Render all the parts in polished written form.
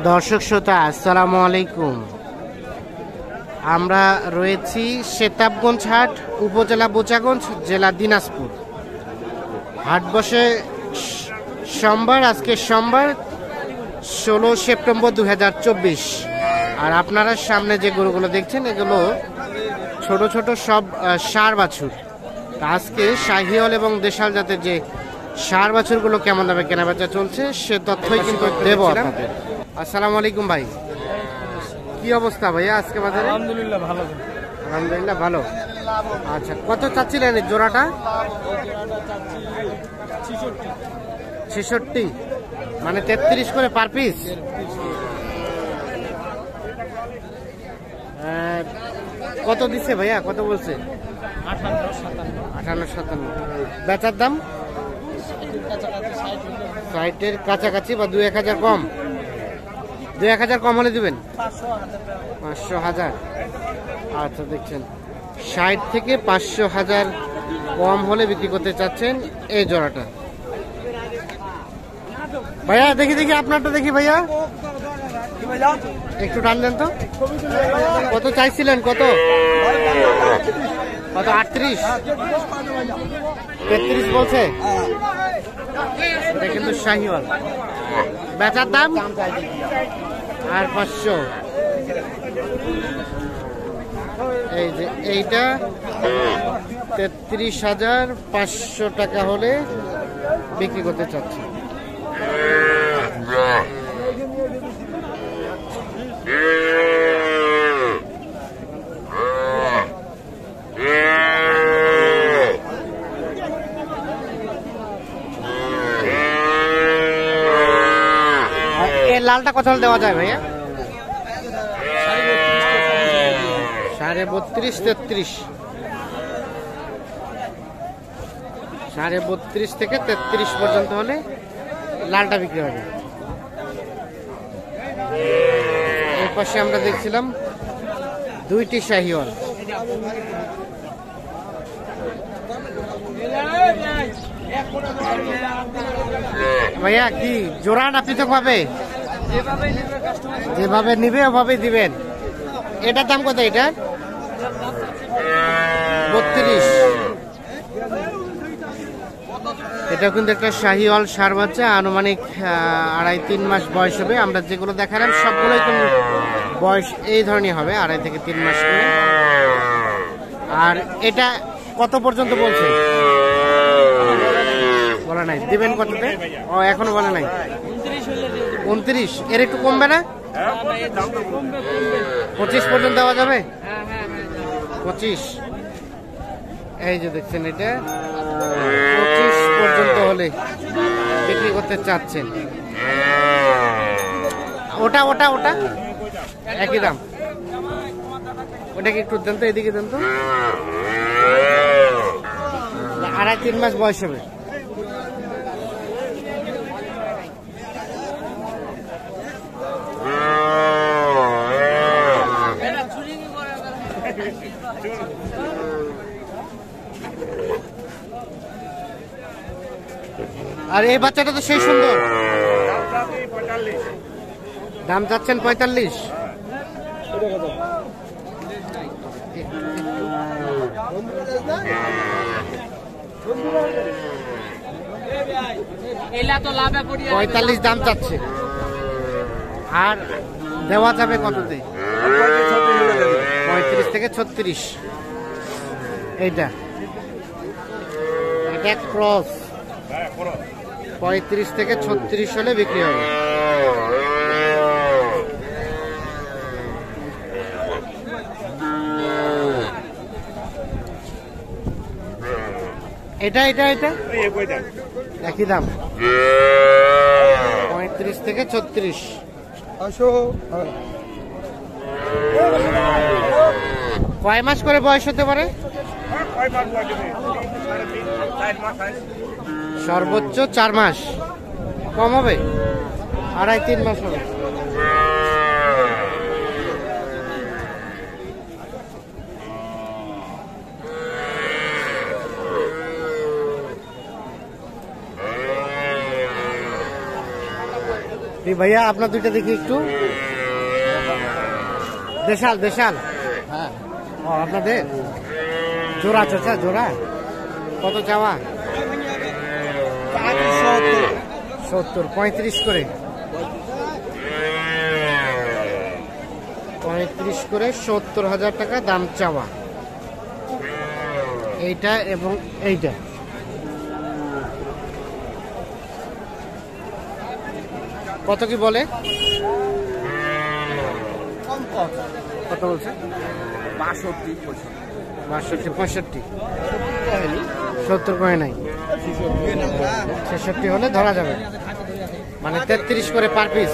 দর্শক শ্রোতা আসসালামু আলাইকুম। আমরা রয়েছি সেতাবগঞ্জ হাট, উপজেলা বোচাগঞ্জ, জেলা দিনাজপুর। হাট বসে সোমবার, আজকে সোমবার 16 সেপ্টেম্বর 2024। আর আপনারা সামনে যে গরুগুলো দেখছেন এগুলো ছোট ছোট সব ষাঁড় বাছুর। আজকে শাহিওয়াল এবং দেশাল জাতের যে ষাঁড় বাছুরগুলো কেমন দামে কেনাবেচা চলছে সে তথ্যই কিন্তু দেব আপনাদের। আসসালামু আলাইকুম ভাই, কি অবস্থা ভাইয়া আজকে বাজারে? আলহামদুলিল্লাহ ভালো। আলহামদুলিল্লাহ ভালো। আচ্ছা, কত চাচ্ছিলেন এই জোড়াটা? 66, মানে 33 করে পার পিস। কত দিচ্ছে ভাইয়া, কত বলছে? 58-57। বেচার দাম 60-এর কাছাকাছি বা 2-1000 কম? 2-1000 কম হলে দিবেন? 500-1000। আচ্ছা, দেখছেন 60 থেকে 500-1000 কম হলে বিক্রি করতে চাচ্ছেন এই জোড়াটা। ভাইয়া দেখি আপনারটা দেখি ভাইয়া, একটু টান দেন তো। কত চাইছিলেন? কত 38? 33 বলছে। এটা কিন্তু শাহিওয়াল। বেচার দাম আর 500। এই যে এইটা 33,500 টাকা হলে বিক্রি করতে চাচ্ছি। লালটা কত হলে দেওয়া যায় ভাইয়া? 32.5-33। 32.5 থেকে 33 পর্যন্ত হলে লালটা বিক্রি হবে। এই পাশে আমরা দেখছিলাম দুইটি শাহিওয়াল। ভাইয়া কি জোড়া না পৃথক ভাবে? যেভাবে নিবে ওভাবে দিবেন। এটার দাম কত? এটা 32। এটা কিন্তু একটা শাহিওয়াল ষাঁড় বাচ্চা, আনুমানিক 2.5-3 মাস বয়স হবে। আমরা যেগুলো দেখালাম সবগুলোই কিন্তু বয়স এই ধরনের হবে, 2.5 থেকে 3 মাস করে। আর এটা কত পর্যন্ত বলছে? বলা নাই। দিবেন কততে? ও এখনো বলে নাই। 29। এর একটু কমবে না? 25 পর্যন্ত দেওয়া যাবে? 25। এই যে দেখছেন এটা 25 পর্যন্ত হলে বিক্রি করতে চাচ্ছেন। ওটা ওটা ওটা একই দাম। ওটাকে একটু দেন তো, এদিকে দেন তো। 2.5-3 মাস বয়স হবে। আর এই বাচ্চাটা তো সেই সুন্দর। দাম চাচ্ছেন 45। $45 দাম চাচ্ছে। আর দেওয়া যাবে কততে? 35 থেকে 36। এইটা এটা ক্রস। 35 থেকে 36 হলে বিক্রি হবে। এটা এটা এটা একই দাম, 35 থেকে 36। কয় মাস করে বয়স হতে পারে? সর্বোচ্চ 4 মাস। কম হবে? 2.5-3 মাস হবে। এই ভাইয়া আপনার দুইটা দেখি একটু। দেশাল দেশাল। হ্যাঁ ও আপনাদের জোড়া চাচা জোড়া কত চাওয়া? 70 35 করে 35 করে 70,000 টাকা দাম চাওয়া। এইটা এবং এইটা কত কি বলে? কত বলছে? 62 65 70 কয় নাই, 66 হলে ধরা যাবে, মানে 33 করে পার পিস।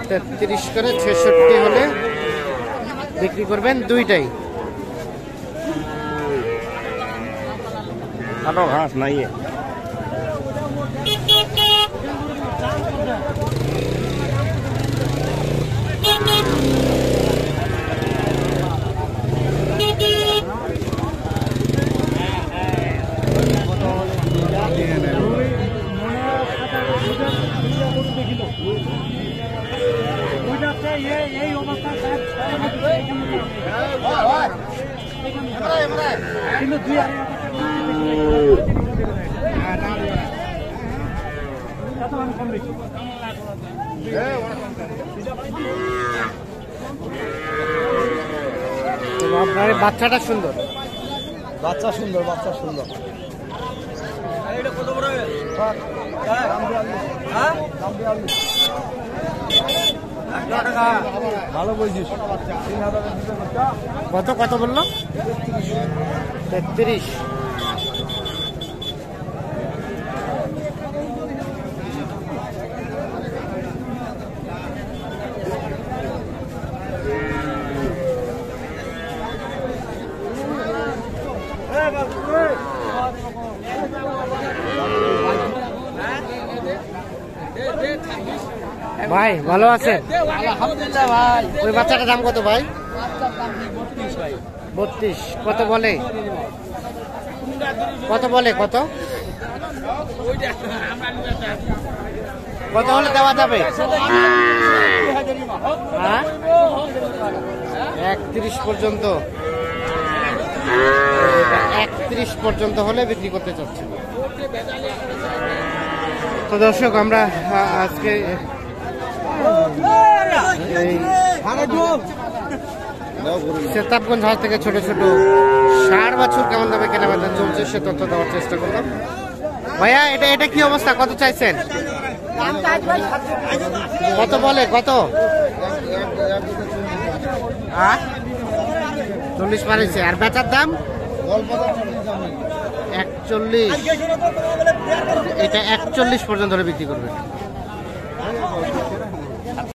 হ্যাঁ 33 করে 66 হলে বিক্রি করবেন দুইটাই। কাটো ঘাস নাই। আপনার বাচ্চাটা সুন্দর, বাচ্চা সুন্দর, বাচ্চা সুন্দর। ভালো বলছিস। কত কত বললো? 33। ভাই ভালো আছেন? আলহামদুলিল্লাহ ভাই। ওই বাচ্চাটার দাম কত ভাই? 32। কত বলে? কত বলে? কত কত হলে দেওয়া যাবে? হ্যাঁ 31 পর্যন্ত, 31 পর্যন্ত হলে বিক্রি করতে চাচ্ছি। তো দর্শক আমরা আজকে এই সেতাবগঞ্জ হাট থেকে ছোট ছোট ষাঁড় বাছুর কেমন দামে কেনাবেচা চলছে সে তথ্য দেওয়ার চেষ্টা করলাম। ভাইয়া এটা এটা কি অবস্থা? কত চাইছেন? কত বলে? কত? 40 পারেছে। আর বেচার দাম 41। এটা 41 পর্যন্ত বিক্রি করবে।